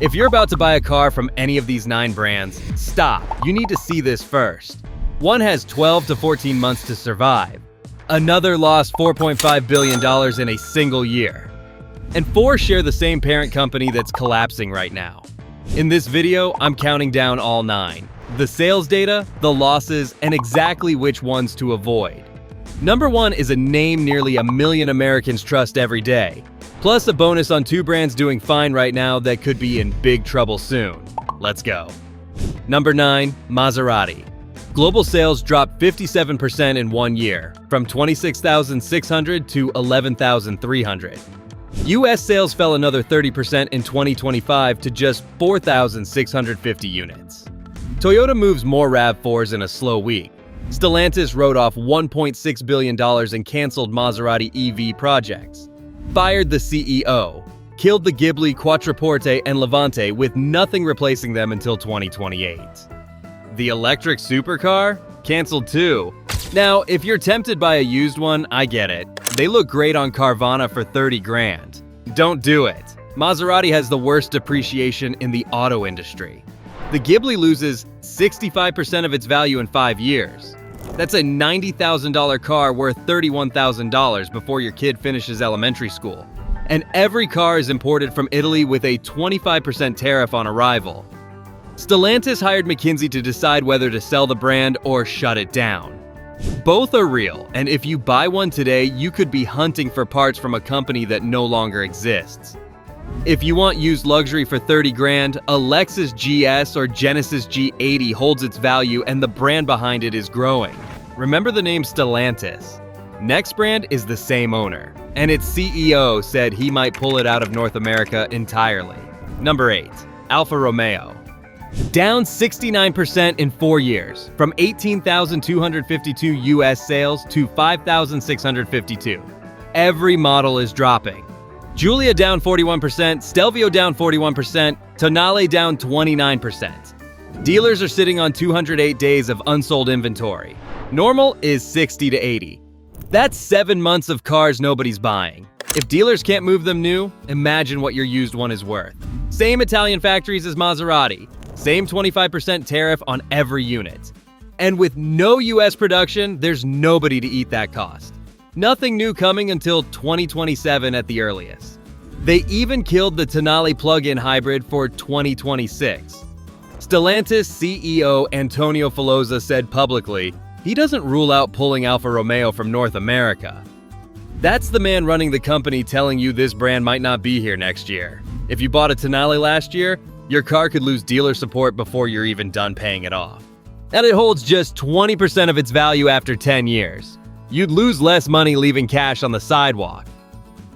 If you're about to buy a car from any of these 9 brands, stop. You need to see this first. One has 12 to 14 months to survive. Another lost $4.5 billion in a single year. And 4 share the same parent company that's collapsing right now. In this video, I'm counting down all 9. The sales data, the losses, and exactly which ones to avoid. Number 1 is a name nearly 1 million Americans trust every day. Plus a bonus on 2 brands doing fine right now that could be in big trouble soon. Let's go. Number 9, Maserati. Global sales dropped 57% in 1 year, from 26,600 to 11,300. US sales fell another 30% in 2025 to just 4,650 units. Toyota moves more RAV4s in a slow week. Stellantis wrote off $1.6 billion and canceled Maserati EV projects. Fired the CEO. Killed the Ghibli, Quattroporte, and Levante with nothing replacing them until 2028. The electric supercar? Canceled too. Now, if you're tempted by a used one, I get it. They look great on Carvana for 30 grand. Don't do it. Maserati has the worst depreciation in the auto industry. The Ghibli loses 65% of its value in 5 years. That's a $90,000 car worth $31,000 before your kid finishes elementary school. And every car is imported from Italy with a 25% tariff on arrival. Stellantis hired McKinsey to decide whether to sell the brand or shut it down. Both are real, and if you buy one today, you could be hunting for parts from a company that no longer exists. If you want used luxury for 30 grand, a Lexus GS or Genesis G80 holds its value and the brand behind it is growing. Remember the name Stellantis. Next brand is the same owner, and its CEO said he might pull it out of North America entirely. Number 8, Alfa Romeo. Down 69% in 4 years, from 18,252 US sales to 5,652. Every model is dropping. Giulia down 41%, Stelvio down 41%, Tonale down 29%. Dealers are sitting on 208 days of unsold inventory. Normal is 60 to 80. That's 7 months of cars nobody's buying. If dealers can't move them new, imagine what your used one is worth. Same Italian factories as Maserati. Same 25% tariff on every unit. And with no US production, there's nobody to eat that cost. Nothing new coming until 2027 at the earliest. They even killed the Tonale plug-in hybrid for 2026. Stellantis CEO Antonio Filosa said publicly, he doesn't rule out pulling Alfa Romeo from North America. That's the man running the company telling you this brand might not be here next year. If you bought a Tonale last year, your car could lose dealer support before you're even done paying it off. And it holds just 20% of its value after 10 years. You'd lose less money leaving cash on the sidewalk.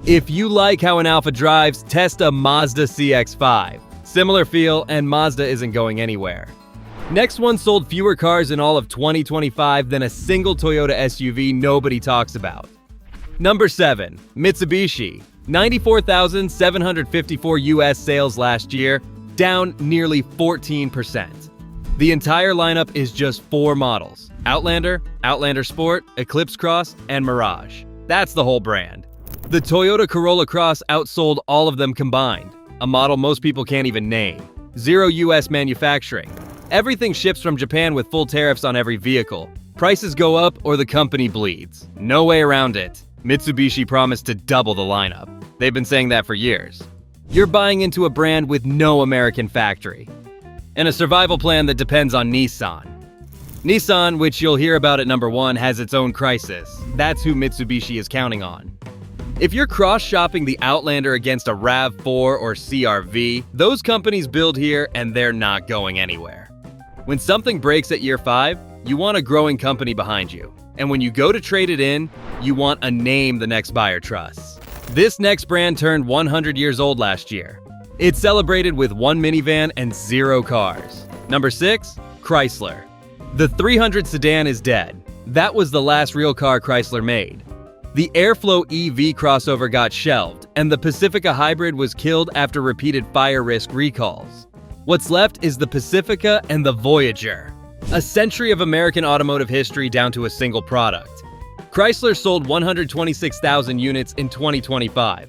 If you like how an Alfa drives, test a Mazda CX-5. Similar feel, and Mazda isn't going anywhere. Next one sold fewer cars in all of 2025 than a single Toyota SUV nobody talks about. Number 7, Mitsubishi. 94,754 US sales last year, down nearly 14%. The entire lineup is just 4 models: Outlander, Outlander Sport, Eclipse Cross, and Mirage. That's the whole brand. The Toyota Corolla Cross outsold all of them combined, a model most people can't even name. 0 US manufacturing. Everything ships from Japan with full tariffs on every vehicle. Prices go up or the company bleeds. No way around it. Mitsubishi promised to double the lineup. They've been saying that for years. You're buying into a brand with no American factory. And a survival plan that depends on Nissan. Nissan, which you'll hear about at number 1, has its own crisis. That's who Mitsubishi is counting on. If you're cross-shopping the Outlander against a RAV4 or CR-V, those companies build here and they're not going anywhere. When something breaks at year 5, you want a growing company behind you. And when you go to trade it in, you want a name the next buyer trusts. This next brand turned 100 years old last year. It celebrated with 1 minivan and 0 cars. Number 6, Chrysler. The 300 sedan is dead. That was the last real car Chrysler made. The Airflow EV crossover got shelved, and the Pacifica hybrid was killed after repeated fire risk recalls. What's left is the Pacifica and the Voyager. A century of American automotive history down to a single product. Chrysler sold 126,000 units in 2025.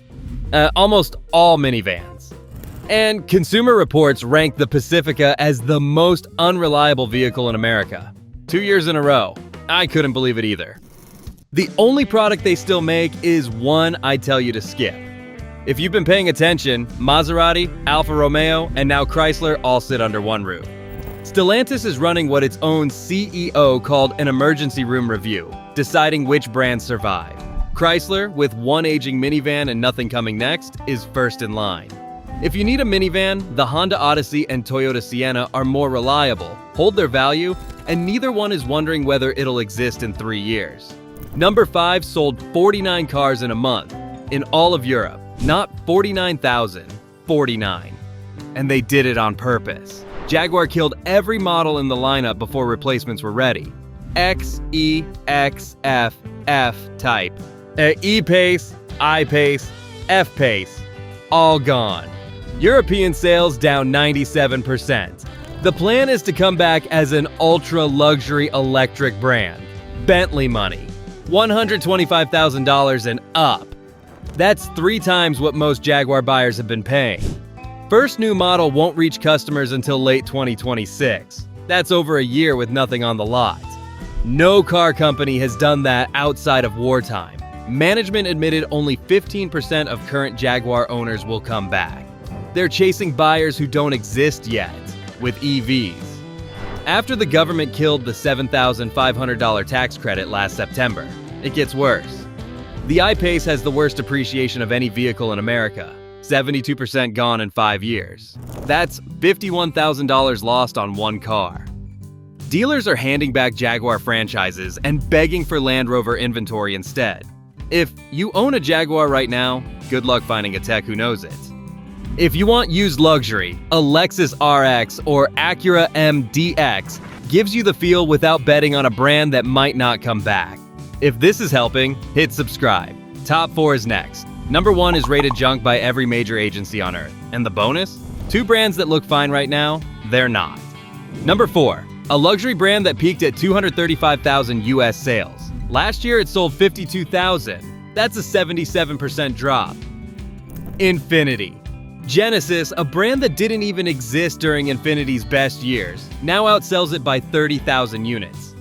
Almost all minivans. And Consumer Reports ranked the Pacifica as the most unreliable vehicle in America. 2 years in a row. I couldn't believe it either. The only product they still make is one I'd tell you to skip. If you've been paying attention, Maserati, Alfa Romeo, and now Chrysler all sit under one roof. Stellantis is running what its own CEO called an emergency room review, deciding which brands survive. Chrysler, with one aging minivan and nothing coming next, is first in line. If you need a minivan, the Honda Odyssey and Toyota Sienna are more reliable, hold their value, and neither one is wondering whether it'll exist in 3 years. Number 5 sold 49 cars in a month, in all of Europe. Not 49,000, 49. And they did it on purpose. Jaguar killed every model in the lineup before replacements were ready. X, E, X, F, F type. E-Pace, I-Pace, F-Pace. All gone. European sales down 97%. The plan is to come back as an ultra-luxury electric brand. Bentley money. $125,000 and up. That's 3 times what most Jaguar buyers have been paying. First new model won't reach customers until late 2026. That's over a year with nothing on the lot. No car company has done that outside of wartime. Management admitted only 15% of current Jaguar owners will come back. They're chasing buyers who don't exist yet, with EVs. After the government killed the $7,500 tax credit last September, it gets worse. The I-Pace has the worst appreciation of any vehicle in America, 72% gone in 5 years. That's $51,000 lost on one car. Dealers are handing back Jaguar franchises and begging for Land Rover inventory instead. If you own a Jaguar right now, good luck finding a tech who knows it. If you want used luxury, a Lexus RX or Acura MDX gives you the feel without betting on a brand that might not come back. If this is helping, hit subscribe. Top 4 is next. Number 1 is rated junk by every major agency on Earth. And the bonus? 2 brands that look fine right now, they're not. Number 4, a luxury brand that peaked at 235,000 US sales. Last year it sold 52,000. That's a 77% drop. Infiniti. Genesis, a brand that didn't even exist during Infiniti's best years, now outsells it by 30,000 units.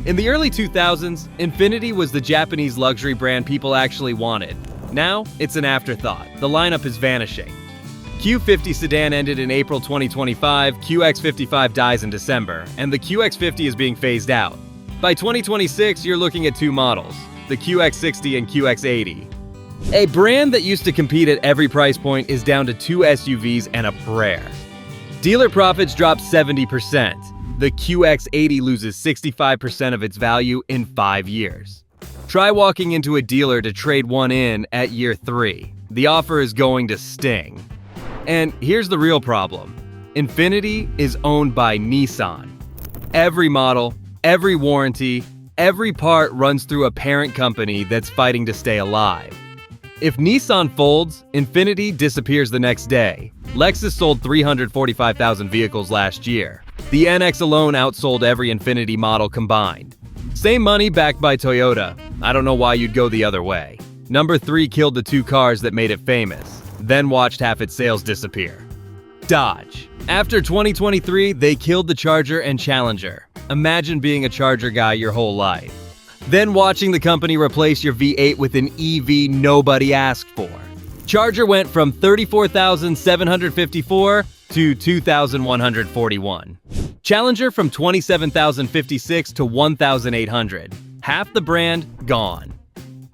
In the early 2000s, Infiniti was the Japanese luxury brand people actually wanted. Now, it's an afterthought. The lineup is vanishing. Q50 sedan ended in April 2025, QX55 dies in December, and the QX50 is being phased out. By 2026, you're looking at 2 models, the QX60 and QX80. A brand that used to compete at every price point is down to 2 SUVs and a prayer. Dealer profits dropped 70%. The QX80 loses 65% of its value in 5 years. Try walking into a dealer to trade one in at year 3. The offer is going to sting. And here's the real problem. Infiniti is owned by Nissan. Every model, every warranty, every part runs through a parent company that's fighting to stay alive. If Nissan folds, Infiniti disappears the next day. Lexus sold 345,000 vehicles last year. The NX alone outsold every Infiniti model combined. Same money backed by Toyota. I don't know why you'd go the other way. Number 3 killed the 2 cars that made it famous, then watched half its sales disappear. Dodge. After 2023, they killed the Charger and Challenger. Imagine being a Charger guy your whole life. Then watching the company replace your V8 with an EV nobody asked for. Charger went from 34,754 to 2,141. Challenger from 27,056 to 1,800. Half the brand gone.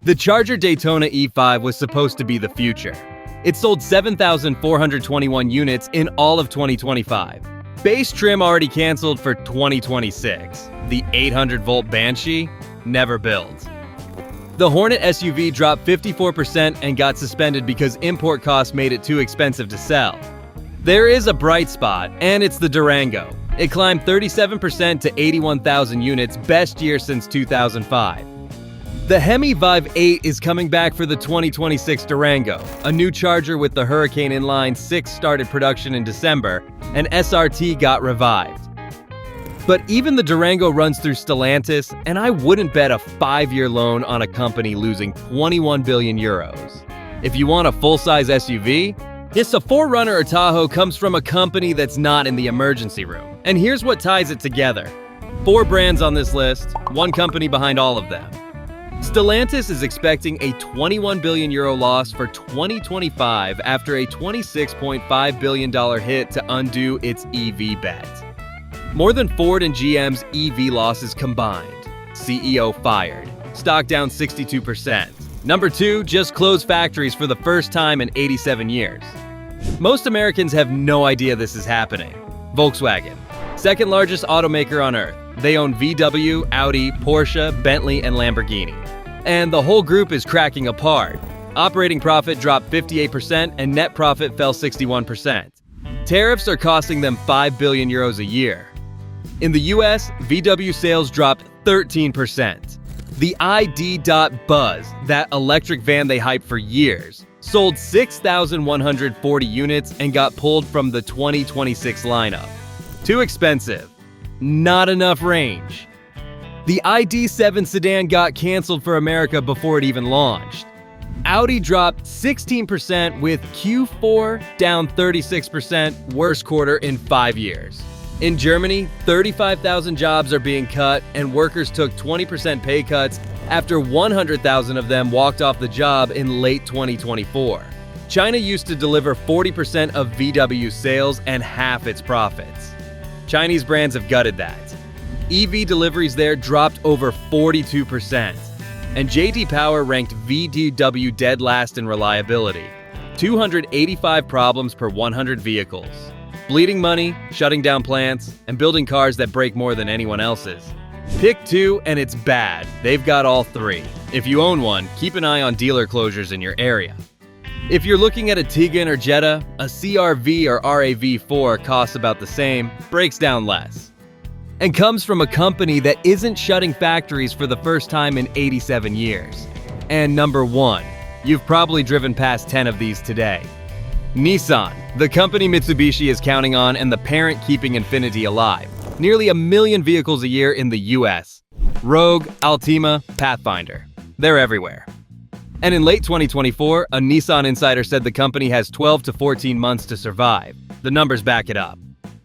The Charger Daytona E5 was supposed to be the future. It sold 7,421 units in all of 2025. Base trim already canceled for 2026. The 800-volt Banshee? Never built. The Hornet SUV dropped 54% and got suspended because import costs made it too expensive to sell. There is a bright spot, and it's the Durango. It climbed 37% to 81,000 units, best year since 2005. The Hemi Vive 8 is coming back for the 2026 Durango. A new Charger with the Hurricane Inline 6 started production in December, and SRT got revived. But even the Durango runs through Stellantis, and I wouldn't bet a 5-year loan on a company losing 21 billion euros. If you want a full-size SUV, Yes, a 4Runner or Tahoe comes from a company that's not in the emergency room. And here's what ties it together. 4 brands on this list, one company behind all of them. Stellantis is expecting a €21 billion loss for 2025 after a $26.5 billion hit to undo its EV bet. More than Ford and GM's EV losses combined. CEO fired. Stock down 62%. Number 2, just closed factories for the first time in 87 years. Most Americans have no idea this is happening. Volkswagen, second largest automaker on earth. They own VW, Audi, Porsche, Bentley, and Lamborghini. And the whole group is cracking apart. Operating profit dropped 58% and net profit fell 61%. Tariffs are costing them €5 billion a year. In the US, VW sales dropped 13%. The ID.Buzz, that electric van they hyped for years, sold 6,140 units and got pulled from the 2026 lineup. Too expensive. Not enough range. The ID.7 sedan got canceled for America before it even launched. Audi dropped 16% with Q4 down 36%, worst quarter in 5 years. In Germany, 35,000 jobs are being cut and workers took 20% pay cuts after 100,000 of them walked off the job in late 2024. China used to deliver 40% of VW sales and half its profits. Chinese brands have gutted that. EV deliveries there dropped over 42%. And J.D. Power ranked VW dead last in reliability. 285 problems per 100 vehicles. Bleeding money, shutting down plants, and building cars that break more than anyone else's. Pick 2 and it's bad. They've got all 3. If you own one, keep an eye on dealer closures in your area. If you're looking at a Tiggan or Jetta, a CR-V or RAV4 costs about the same, breaks down less. And comes from a company that isn't shutting factories for the first time in 87 years. And number 1, you've probably driven past 10 of these today. Nissan, the company Mitsubishi is counting on and the parent keeping Infiniti alive. Nearly 1 million vehicles a year in the US. Rogue, Altima, Pathfinder. They're everywhere. And in late 2024, a Nissan insider said the company has 12 to 14 months to survive. The numbers back it up.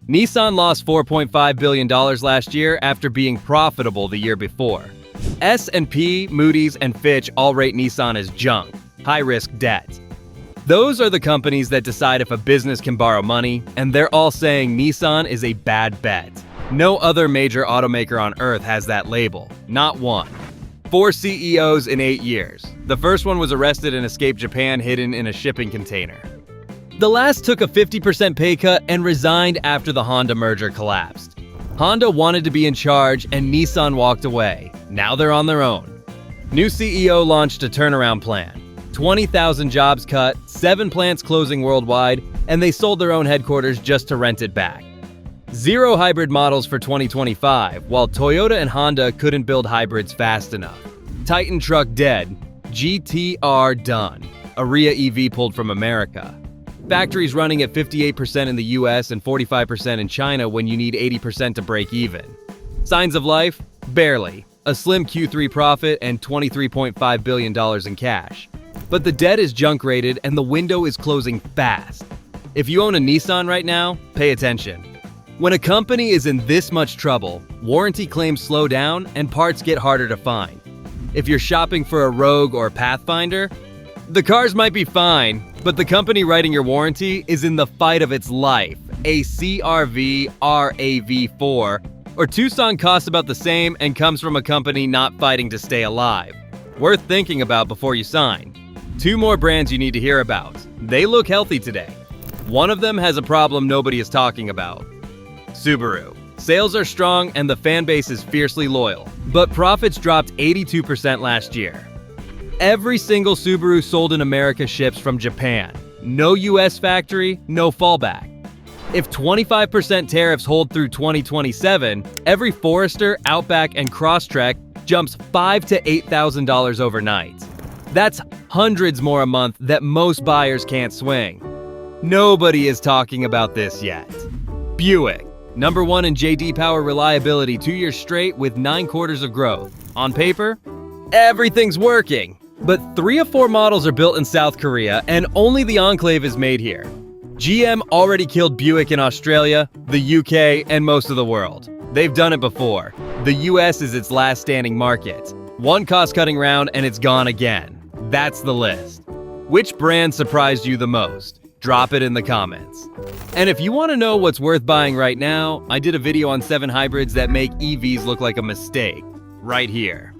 Nissan lost $4.5 billion last year after being profitable the year before. S&P, Moody's, and Fitch all rate Nissan as junk, high-risk debt. Those are the companies that decide if a business can borrow money, and they're all saying Nissan is a bad bet. No other major automaker on earth has that label. Not one. 4 CEOs in 8 years. The first one was arrested and escaped Japan hidden in a shipping container. The last took a 50% pay cut and resigned after the Honda merger collapsed. Honda wanted to be in charge and Nissan walked away. Now they're on their own. New CEO launched a turnaround plan. 20,000 jobs cut, 7 plants closing worldwide, and they sold their own headquarters just to rent it back. 0 hybrid models for 2025, while Toyota and Honda couldn't build hybrids fast enough. Titan truck dead, GTR done. Ariya EV pulled from America. Factories running at 58% in the US and 45% in China when you need 80% to break even. Signs of life? Barely. A slim Q3 profit and $23.5 billion in cash. But the debt is junk rated and the window is closing fast. If you own a Nissan right now, pay attention. When a company is in this much trouble, warranty claims slow down and parts get harder to find. If you're shopping for a Rogue or Pathfinder, the cars might be fine, but the company writing your warranty is in the fight of its life. A CR-V, RAV4, or Tucson costs about the same and comes from a company not fighting to stay alive. Worth thinking about before you sign. 2 more brands you need to hear about. They look healthy today. One of them has a problem nobody is talking about. Subaru. Sales are strong and the fan base is fiercely loyal, but profits dropped 82% last year. Every single Subaru sold in America ships from Japan. No US factory, no fallback. If 25% tariffs hold through 2027, every Forester, Outback, and Crosstrek jumps $5,000 to $8,000 overnight. That's hundreds more a month that most buyers can't swing. Nobody is talking about this yet. Buick. Number 1 in J.D. Power reliability 2 years straight with 9 quarters of growth. On paper, everything's working. But 3 of 4 models are built in South Korea and only the Enclave is made here. GM already killed Buick in Australia, the UK, and most of the world. They've done it before. The US is its last standing market. One cost-cutting round and it's gone again. That's the list. Which brand surprised you the most? Drop it in the comments. And if you want to know what's worth buying right now, I did a video on 7 hybrids that make EVs look like a mistake, right here.